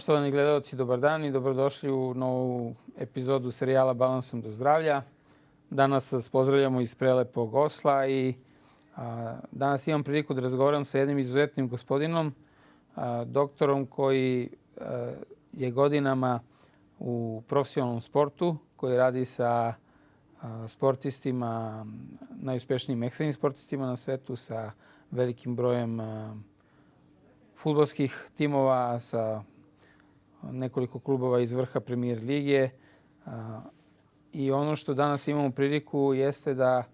Poštovani gledalci, dobar dan i dobrodošli u novu epizodu serijala Balansom do zdravlja. Danas vas pozdravljamo iz prelepog Osla i danas imam priliku da razgovaram sa jednim izuzetnim gospodinom, doktorom koji je godinama u profesionalnom sportu, koji radi sa sportistima, najuspješnijim ekstremnim sportistima na svetu, sa velikim brojem fudbalskih timova, sa nekoliko klubova iz vrha Premier lige. I ono što danas imamo priliku jeste da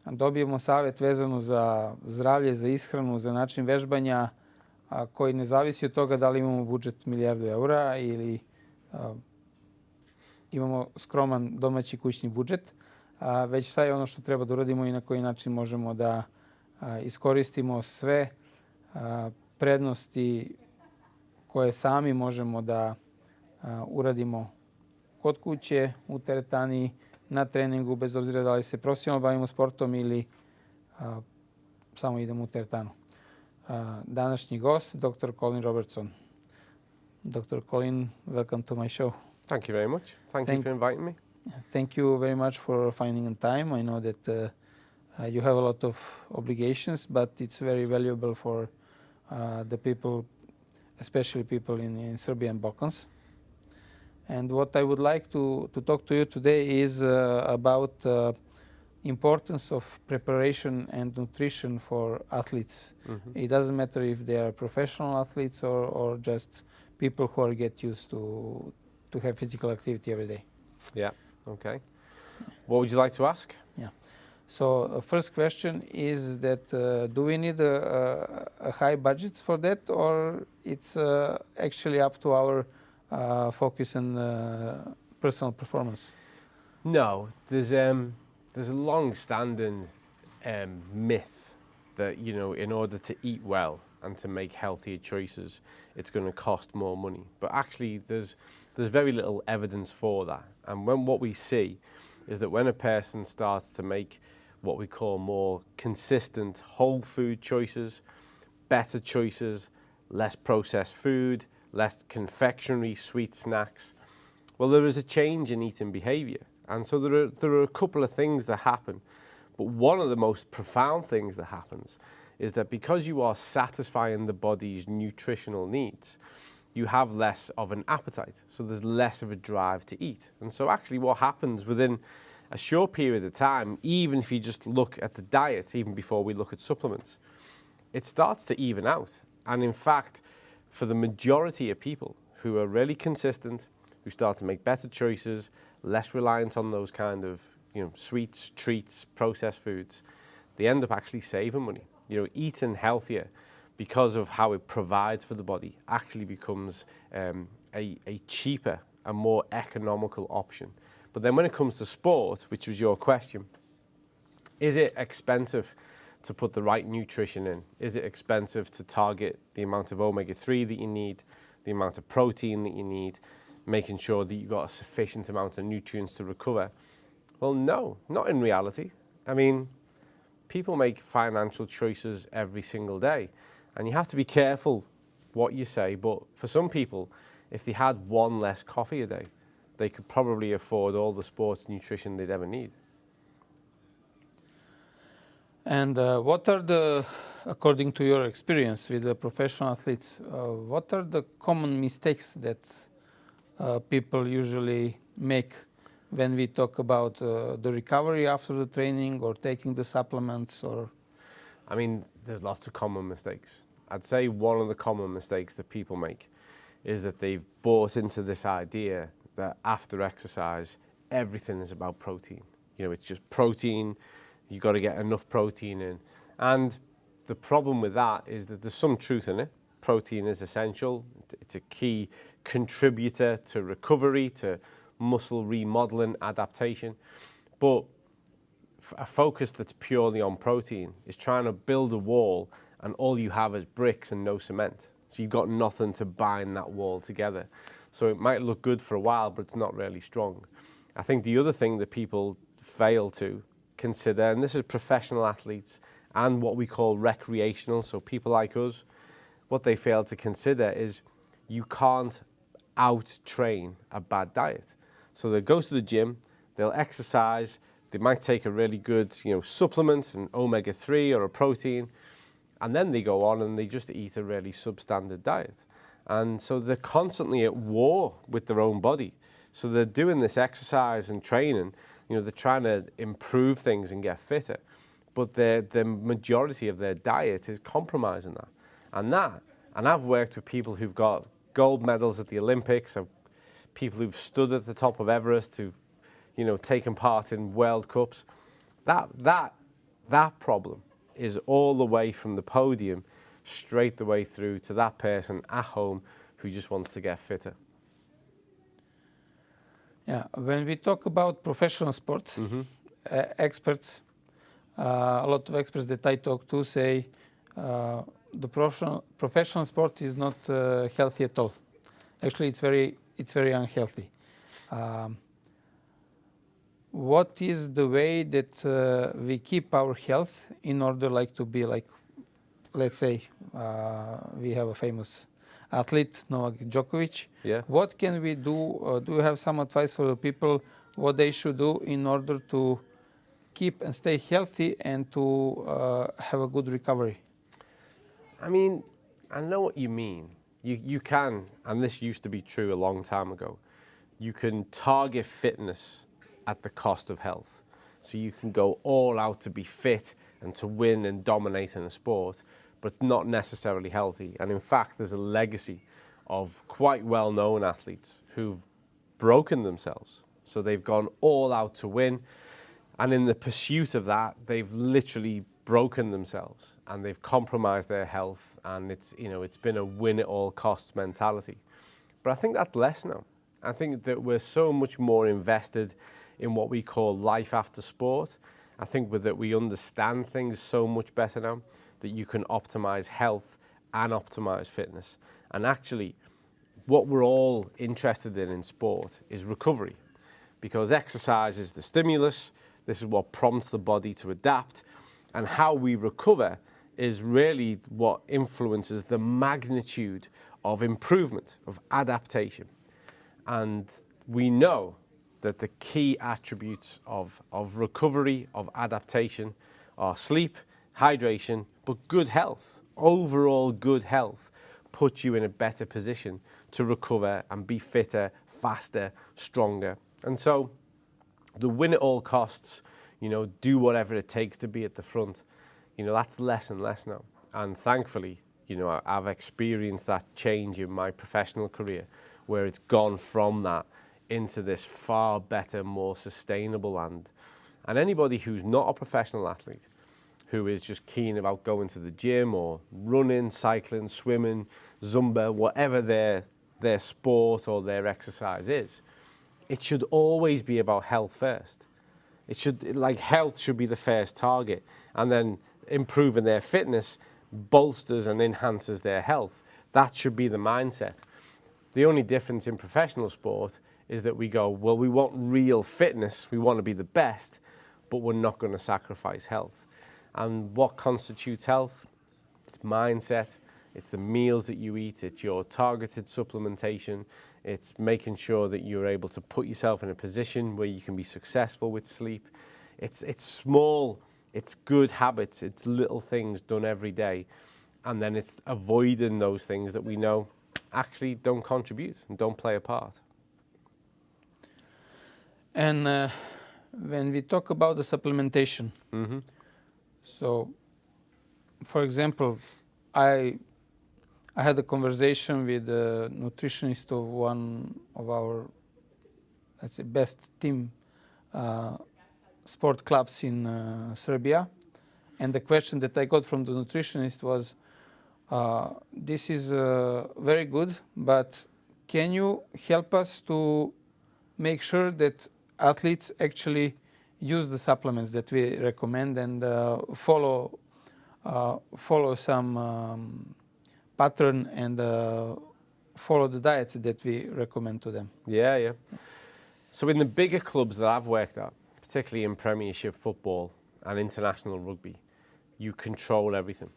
dobijemo savjet vezano za zdravlje, za ishranu, za način vežbanja, koji ne zavisi od toga da li imamo budžet €1.000.000 ili imamo skroman domaći kućni budžet, već šta je ono što treba da uradimo i na koji način možemo da iskoristimo sve prednosti koje sami možemo da uradimo kod kuće, u teretani, na treningu, bez obzira da li se profesionalno bavimo sportom ili samo idemo u teretanu. Današnji gost, Dr. Colin Robertson. Dr. Colin, welcome to my show. Thank you very much. Thank you for inviting me. Thank you very much for finding time. I know that you have a lot of obligations, but it's very valuable for the people, especially people in Serbia and Balkans. And what I would like to talk to you today is about importance of preparation and nutrition for athletes. Mm-hmm. It doesn't matter if they are professional athletes or just people who are get used to have physical activity every day. Yeah, okay. What would you like to ask? Yeah. So first question is that do we need a high budget for that, or it's actually up to our focus on personal performance? No, there's a long-standing myth that, you know, in order to eat well and to make healthier choices, it's going to cost more money. But actually, there's very little evidence for that. And what we see is that when a person starts to make what we call more consistent whole food choices, better choices, less processed food, less confectionery, sweet snacks, well, there is a change in eating behavior. And so there are a couple of things that happen. But one of the most profound things that happens is that because you are satisfying the body's nutritional needs, you have less of an appetite. So there's less of a drive to eat. And so actually what happens within a short period of time, even if you just look at the diet, even before we look at supplements, it starts to even out. And in fact, for the majority of people who are really consistent, who start to make better choices, less reliant on those kind of, you know, sweets, treats, processed foods, they end up actually saving money. You know, eating healthier because of how it provides for the body actually becomes a cheaper and more economical option. But then when it comes to sport, which was your question, is it expensive to put the right nutrition in? Is it expensive to target the amount of omega-3 that you need, the amount of protein that you need, making sure that you've got a sufficient amount of nutrients to recover? Well, no, not in reality. I mean, people make financial choices every single day, and you have to be careful what you say, but for some people, if they had one less coffee a day, they could probably afford all the sports nutrition they'd ever need. And what are the, according to your experience with the professional athletes, what are the common mistakes that people usually make when we talk about the recovery after the training or taking the supplements? Or I mean, there's lots of common mistakes. I'd say one of the common mistakes that people make is that they've bought into this idea that after exercise, everything is about protein. You know, it's just protein. You've got to get enough protein in. And the problem with that is that there's some truth in it. Protein is essential. It's a key contributor to recovery, to muscle remodeling, adaptation. But a focus that's purely on protein is trying to build a wall and all you have is bricks and no cement. So you've got nothing to bind that wall together. So it might look good for a while, but it's not really strong. I think the other thing that people fail to consider, and this is professional athletes and what we call recreational, so people like us, what they fail to consider is you can't out-train a bad diet. So they'll go to the gym, they'll exercise, they might take a really good, supplement, an omega-3 or a protein, and then they go on and they just eat a really substandard diet. And so they're constantly at war with their own body. So they're doing this exercise and training, they're trying to improve things and get fitter, but the majority of their diet is compromising that. And I've worked with people who've got gold medals at the Olympics, people who've stood at the top of Everest, who've taken part in World Cups. That problem is all the way from the podium straight the way through to that person at home who just wants to get fitter. Yeah, when we talk about professional sports, experts, a lot of experts that I talk to say the professional sport is not healthy at all. Actually, it's very unhealthy. What is the way that we keep our health in order to be let's say we have a famous athlete, Novak Djokovic. Yeah. What can we do? Do you have some advice for the people what they should do in order to keep and stay healthy and to have a good recovery? I mean, I know what you mean. You can, and this used to be true a long time ago, you can target fitness at the cost of health. So you can go all out to be fit and to win and dominate in a sport, but it's not necessarily healthy. And in fact, there's a legacy of quite well-known athletes who've broken themselves. So they've gone all out to win, and in the pursuit of that, they've literally broken themselves and they've compromised their health, and it's been a win-at-all-costs mentality. But I think that's less now. I think that we're so much more invested in what we call life after sport. I think that we understand things so much better now, that you can optimize health and optimize fitness. And actually, what we're all interested in sport is recovery, because exercise is the stimulus. This is what prompts the body to adapt. And how we recover is really what influences the magnitude of improvement, of adaptation. And we know that the key attributes of recovery, of adaptation, are sleep, hydration, but good health. Overall good health puts you in a better position to recover and be fitter, faster, stronger. And so the win at all costs, do whatever it takes to be at the front, that's less and less now. And thankfully, I've experienced that change in my professional career, where it's gone from that into this far better, more sustainable land. And anybody who's not a professional athlete, who is just keen about going to the gym or running, cycling, swimming, Zumba, whatever their sport or their exercise is, it should always be about health first. Health should be the first target, and then improving their fitness bolsters and enhances their health. That should be the mindset. The only difference in professional sport is that we go, well, we want real fitness, we want to be the best, but we're not going to sacrifice health. And what constitutes health? It's mindset, it's the meals that you eat, it's your targeted supplementation, it's making sure that you're able to put yourself in a position where you can be successful with sleep. It's small, it's good habits, it's little things done every day, and then it's avoiding those things that we know actually don't contribute and don't play a part. And when we talk about the supplementation, so, for example, I had a conversation with a nutritionist of one of our, let's say, best team sport clubs in Serbia, and the question that I got from the nutritionist was, this is very good, but can you help us to make sure that athletes actually use the supplements that we recommend and follow some pattern and follow the diets that we recommend to them? Yeah. So in the bigger clubs that I've worked at, particularly in Premiership football and international rugby, you control everything.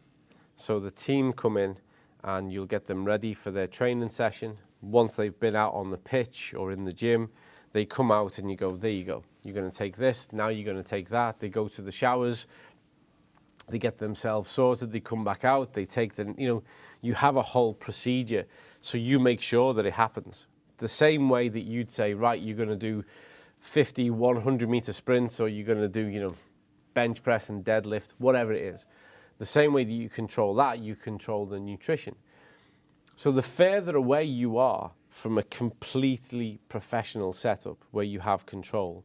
So the team come in and you'll get them ready for their training session. once they've been out on the pitch or in the gym, they come out and you go, there you go. You're going to take this, now you're going to take that. They go to the showers, they get themselves sorted, they come back out, they take the, you have a whole procedure. So you make sure that it happens. The same way that you'd say, right, you're going to do 50, 100 meter sprints, or you're going to do, bench press and deadlift, whatever it is. The same way that you control that, you control the nutrition. So the further away you are from a completely professional setup where you have control,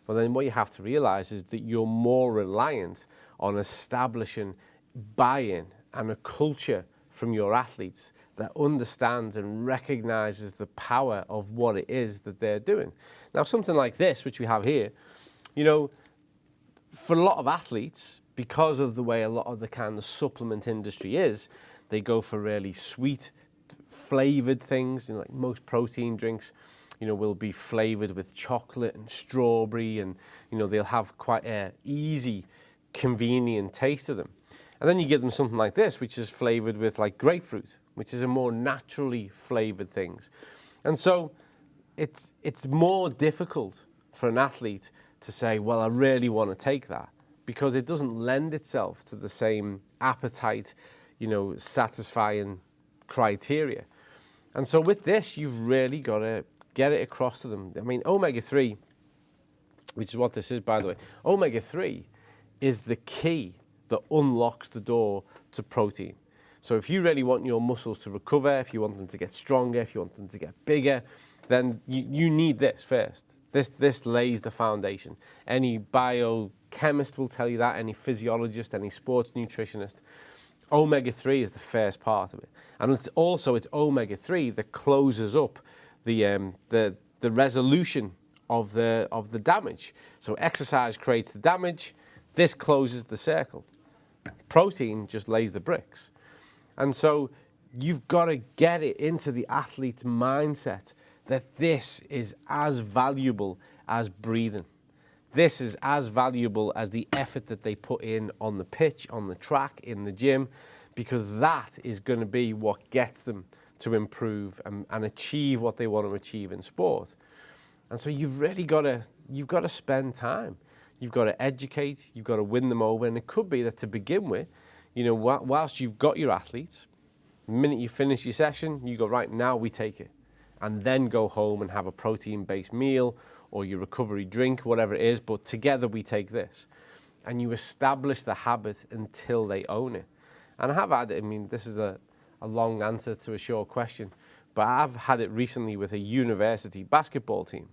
well then what you have to realize is that you're more reliant on establishing buy-in and a culture from your athletes that understands and recognizes the power of what it is that they're doing. Now something like this, which we have here, for a lot of athletes, because of the way a lot of the kind of supplement industry is, they go for really sweet, flavored things. Like most protein drinks, will be flavored with chocolate and strawberry, and they'll have quite a easy, convenient taste to them. And then you give them something like this, which is flavored with like grapefruit, which is a more naturally flavored things. And so it's more difficult for an athlete to say, well, I really want to take that, because it doesn't lend itself to the same appetite, satisfying criteria. And so with this, you've really got to get it across to them. I mean, omega-3, which is what this is, by the way, omega-3 is the key that unlocks the door to protein. So if you really want your muscles to recover, if you want them to get stronger, if you want them to get bigger, then you need this first. This lays the foundation. Any biochemist will tell you that, any physiologist, any sports nutritionist. Omega-3 is the first part of it. And it's omega-3 that closes up the resolution of the damage. So exercise creates the damage, this closes the circle. Protein just lays the bricks. And so you've got to get it into the athlete's mindset that this is as valuable as breathing. This is as valuable as the effort that they put in on the pitch, on the track, in the gym, because that is going to be what gets them to improve and achieve what they want to achieve in sport. And so you've really got to spend time. You've got to educate, you've got to win them over. And it could be that to begin with, whilst you've got your athletes, the minute you finish your session, you go, right, now we take it. And then go home and have a protein-based meal or your recovery drink, whatever it is, but together we take this. And you establish the habit until they own it. And I have had it, this is a long answer to a short question, but I've had it recently with a university basketball team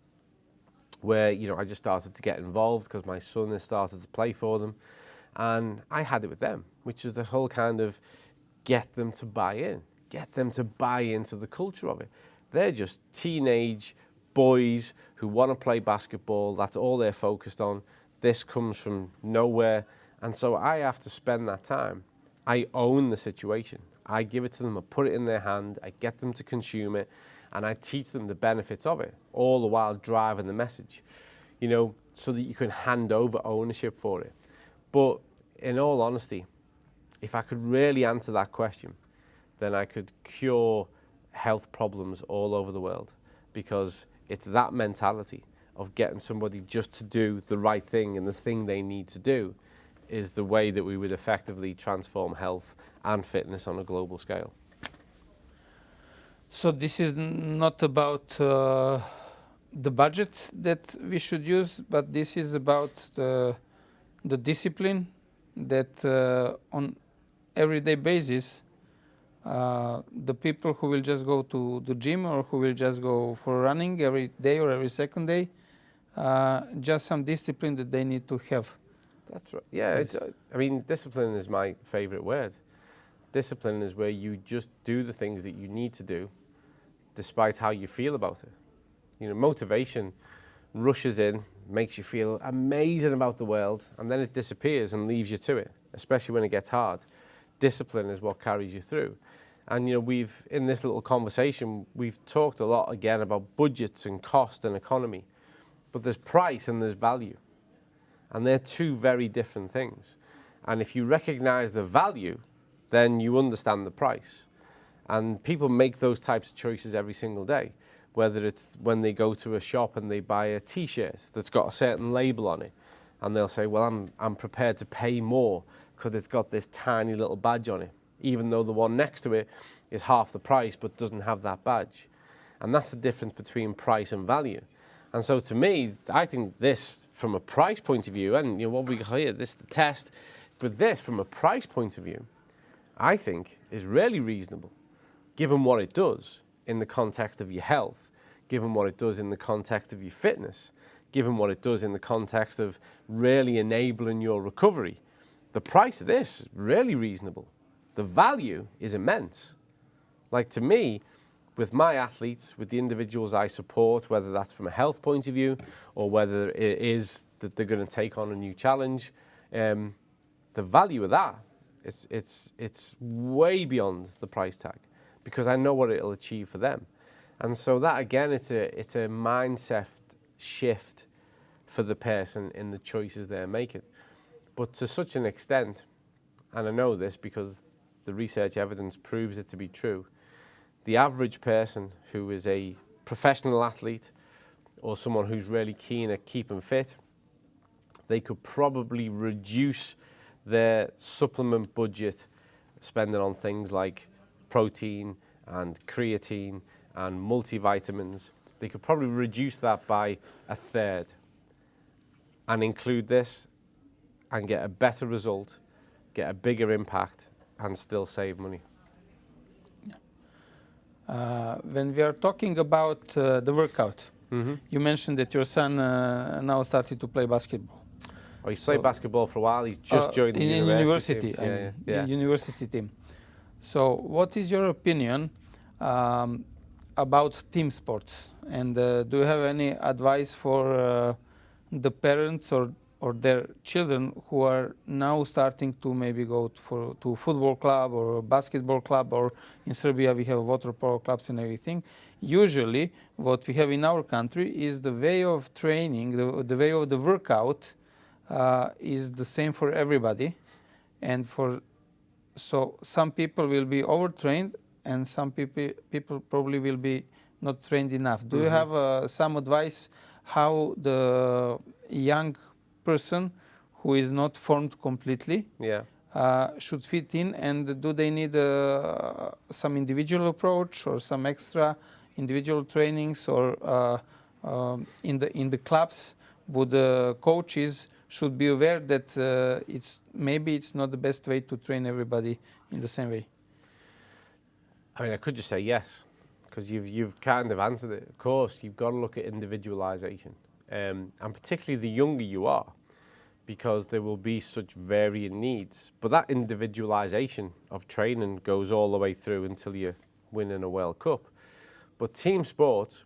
where, I just started to get involved because my son has started to play for them. And I had it with them, which is the whole kind of get them to buy in, get them to buy into the culture of it. They're just teenage boys who want to play basketball. That's all they're focused on. This comes from nowhere. And so I have to spend that time. I own the situation. I give it to them, I put it in their hand, I get them to consume it, and I teach them the benefits of it, all the while driving the message, so that you can hand over ownership for it. But in all honesty, if I could really answer that question, then I could cure health problems all over the world, because it's that mentality of getting somebody just to do the right thing, and the thing they need to do is the way that we would effectively transform health and fitness on a global scale. So this is not about the budget that we should use, but this is about the discipline that on everyday basis, the people who will just go to the gym or who will just go for running every day or every second day, just some discipline that they need to have. That's right. Yeah, discipline is my favorite word. Discipline is where you just do the things that you need to do despite how you feel about it. Motivation rushes in, makes you feel amazing about the world, and then it disappears and leaves you to it, especially when it gets hard. Discipline is what carries you through. And in this little conversation, we've talked a lot again about budgets and cost and economy, but there's price and there's value. And they're two very different things. And if you recognize the value, then you understand the price. And people make those types of choices every single day, whether it's when they go to a shop and they buy a t-shirt that's got a certain label on it, and they'll say, well, I'm prepared to pay more because it's got this tiny little badge on it, even though the one next to it is half the price but doesn't have that badge. And that's the difference between price and value. And so to me, I think this, from a price point of view, and what we got here, this is the test, but this, from a price point of view, I think is really reasonable, given what it does in the context of your health, given what it does in the context of your fitness, given what it does in the context of really enabling your recovery. The price of this is really reasonable. The value is immense. Like, to me, with my athletes, with the individuals I support, whether that's from a health point of view or whether it is that they're going to take on a new challenge, the value of that, it's way beyond the price tag, because I know what it'll achieve for them. And so that, again, it's a mindset shift for the person in the choices they're making. But to such an extent, and I know this because the research evidence proves it to be true, the average person who is a professional athlete or someone who's really keen at keeping fit, they could probably reduce their supplement budget spending on things like protein and creatine and multivitamins. They could probably reduce that by a third and include this and get a better result, get a bigger impact, and still save money. When we are talking about the workout, you mentioned that your son now started to play basketball. Oh, he's played basketball for a while. He's just joined the university team. University team. So what is your opinion about team sports? And do you have any advice for the parents or their children who are now starting to maybe go to football club or a basketball club, or in Serbia we have water polo clubs and everything? Usually what we have in our country is the way of training, the way of the workout is the same for everybody. And so some people will be overtrained and some people probably will be not trained enough. Do you have some advice how the young person who is not formed completely should fit in, and do they need some individual approach or some extra individual trainings, or in the clubs would the coaches should be aware that maybe it's not the best way to train everybody in the same way? I mean, I could just say yes, because you've kind of answered it. Of course, you've got to look at individualization, and particularly the younger you are, because there will be such varying needs. But that individualization of training goes all the way through until you're winning a World Cup. But team sports,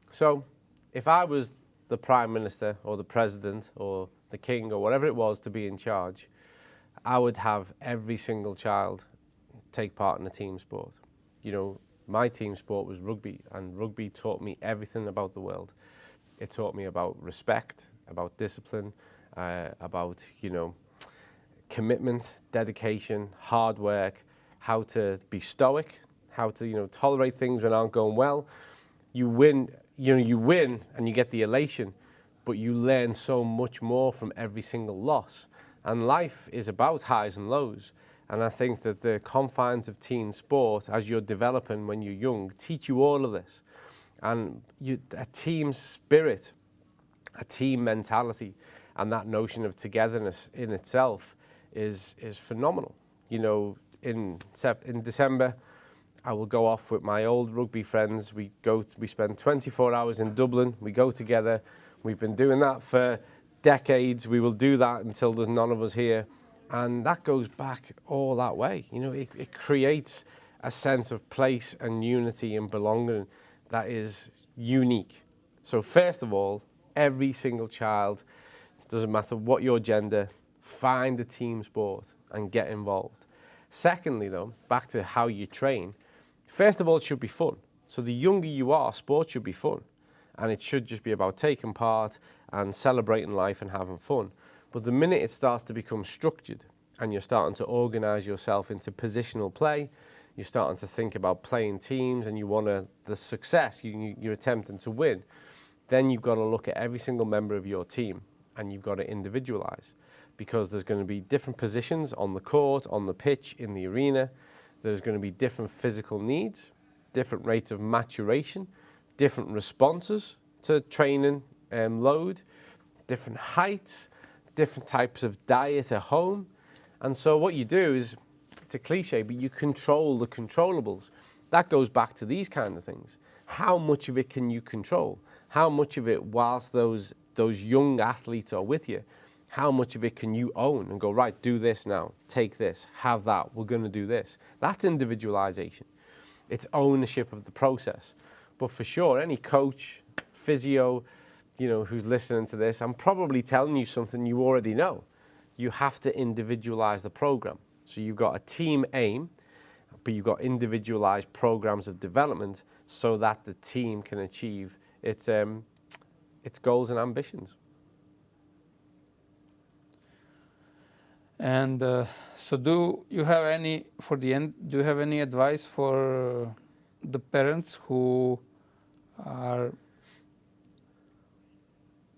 so if I was the Prime Minister or the President or the King or whatever it was to be in charge, I would have every single child take part in a team sport. You know, my team sport was rugby, and rugby taught me everything about the world. It taught me about respect, about discipline, about, you know, commitment, dedication, hard work, how to be stoic, how to, you know, tolerate things when aren't going well. You win, you know, you win and you get the elation, but you learn so much more from every single loss. And life is about highs and lows. And I think that the confines of teen sport, as you're developing when you're young, teach you all of this. And a team spirit, a team mentality, and that notion of togetherness in itself is phenomenal. You know, in December, I will go off with my old rugby friends. We spend 24 hours in Dublin. We go together. We've been doing that for decades. We will do that until there's none of us here. And that goes back all that way. You know, it creates a sense of place and unity and belonging that is unique. So first of all, every single child, doesn't matter what your gender, find a team sport and get involved. Secondly, though, back to how you train, first of all, it should be fun. So the younger you are, sport should be fun. And it should just be about taking part and celebrating life and having fun. But the minute it starts to become structured and you're starting to organise yourself into positional play, you're starting to think about playing teams and you want the success, you're attempting to win, then you've got to look at every single member of your team and you've got to individualize, because there's going to be different positions on the court, on the pitch, in the arena. There's going to be different physical needs, different rates of maturation, different responses to training load, different heights, different types of diet at home. And so what you do is, it's a cliche, but you control the controllables. That goes back to these kind of things. How much of it can you control? How much of it, whilst those young athletes are with you, how much of it can you own and go, right, do this now, take this, have that, we're going to do this. That's individualization. It's ownership of the process. But for sure, any coach, physio, who's listening to this, I'm probably telling you something you already know. You have to individualize the program. So you've got a team aim, but you've got individualized programs of development so that the team can achieve its goals and ambitions. And so do you have any, for the end, do you have any advice for the parents who are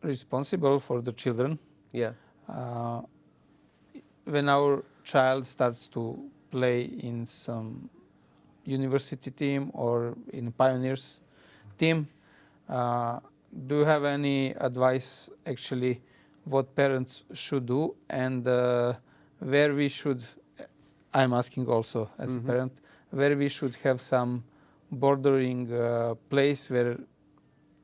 responsible for the children? Yeah. When our child starts to play in some university team or in pioneers team, do you have any advice actually what parents should do, and where we should, I'm asking also as a parent, where we should have some bordering place where,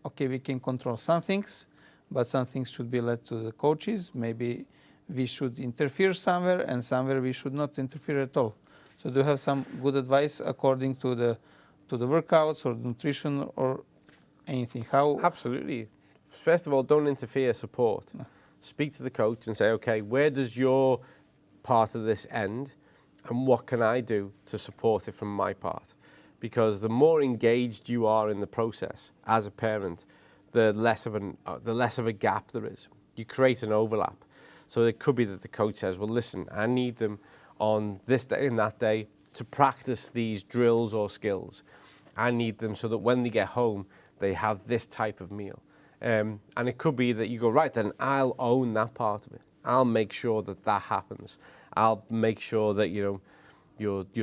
okay, we can control some things, but some things should be led to the coaches. Maybe we should interfere somewhere, and somewhere we should not interfere at all. So do you have some good advice according to the workouts or nutrition or anything? How? Absolutely. First of all, don't interfere, support. No. Speak to the coach and say, okay, where does your part of this end, and what can I do to support it from my part? Because the more engaged you are in the process as a parent, the less of a gap there is. You create an overlap. So it could be that the coach says, well, listen, I need them on this day and that day to practice these drills or skills. I need them so that when they get home, they have this type of meal. And it could be that you go, right, then I'll own that part of it. I'll make sure that that happens. I'll make sure that, your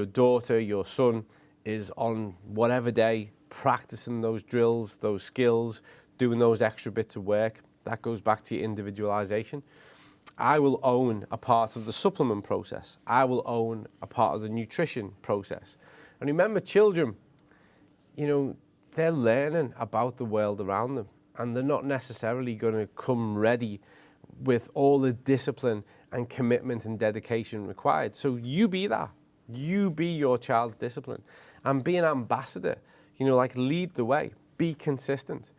daughter, your son is on whatever day practicing those drills, those skills, doing those extra bits of work. That goes back to your individualization. I will own a part of the supplement process. I will own a part of the nutrition process. And remember, children, they're learning about the world around them, and they're not necessarily going to come ready with all the discipline and commitment and dedication required. So you be that. You be your child's discipline and be an ambassador. Lead the way. Be consistent.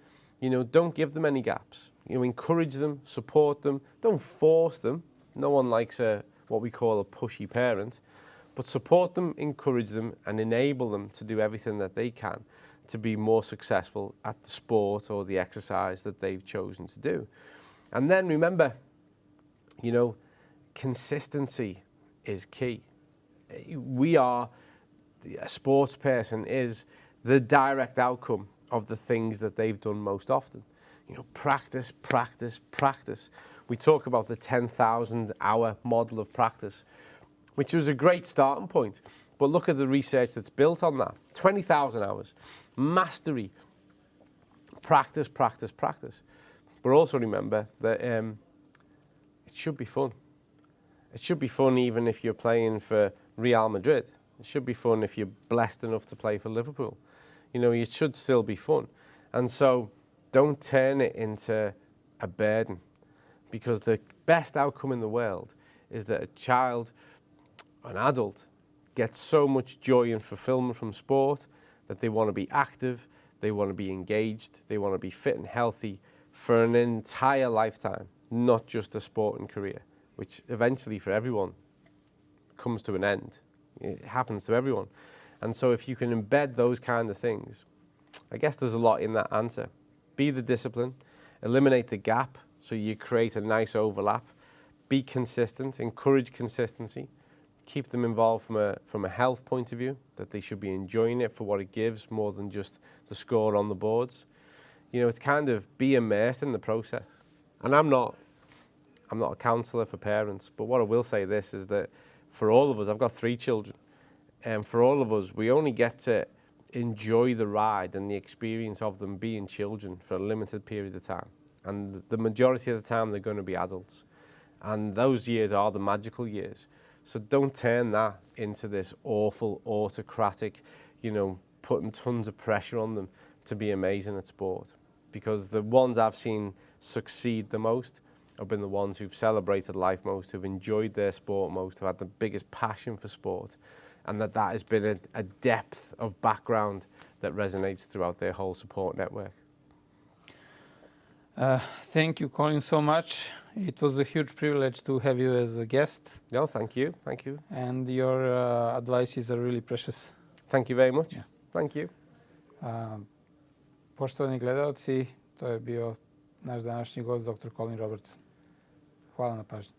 Don't give them any gaps. Encourage them, support them. Don't force them. No one likes what we call a pushy parent. But support them, encourage them, and enable them to do everything that they can to be more successful at the sport or the exercise that they've chosen to do. And then remember, consistency is key. A sports person is the direct outcome of the things that they've done most often. Practice, practice, practice. We talk about the 10,000 hour model of practice, which was a great starting point. But look at the research that's built on that. 20,000 hours, mastery, practice, practice, practice. But also remember that it should be fun. It should be fun even if you're playing for Real Madrid. It should be fun if you're blessed enough to play for Liverpool. It should still be fun. And so don't turn it into a burden, because the best outcome in the world is that a child, an adult, gets so much joy and fulfillment from sport that they want to be active, they want to be engaged, they want to be fit and healthy for an entire lifetime, not just a sporting career, which eventually for everyone comes to an end. It happens to everyone. And so if you can embed those kind of things, I guess there's a lot in that answer. Be the discipline, eliminate the gap so you create a nice overlap, be consistent, encourage consistency, keep them involved from a health point of view, that they should be enjoying it for what it gives more than just the score on the boards. You know, it's kind of be immersed in the process. And I'm not a counsellor for parents, but what I will say this is that for all of us, I've got 3 children, and for all of us, we only get to enjoy the ride and the experience of them being children for a limited period of time. And the majority of the time, they're going to be adults. And those years are the magical years. So don't turn that into this awful, autocratic, you know, putting tons of pressure on them to be amazing at sport. Because the ones I've seen succeed the most have been the ones who've celebrated life most, who've enjoyed their sport most, who've had the biggest passion for sport, and that has been a depth of background that resonates throughout their whole support network. Thank you, Colin, so much. It was a huge privilege to have you as a guest. No, thank you. Thank you. And your advices are really precious. Thank you very much. Yeah. Thank you. Poštovani gledalci, to je bio naš današnji gost, dr. Colin Robertson. Hvala na pažnji.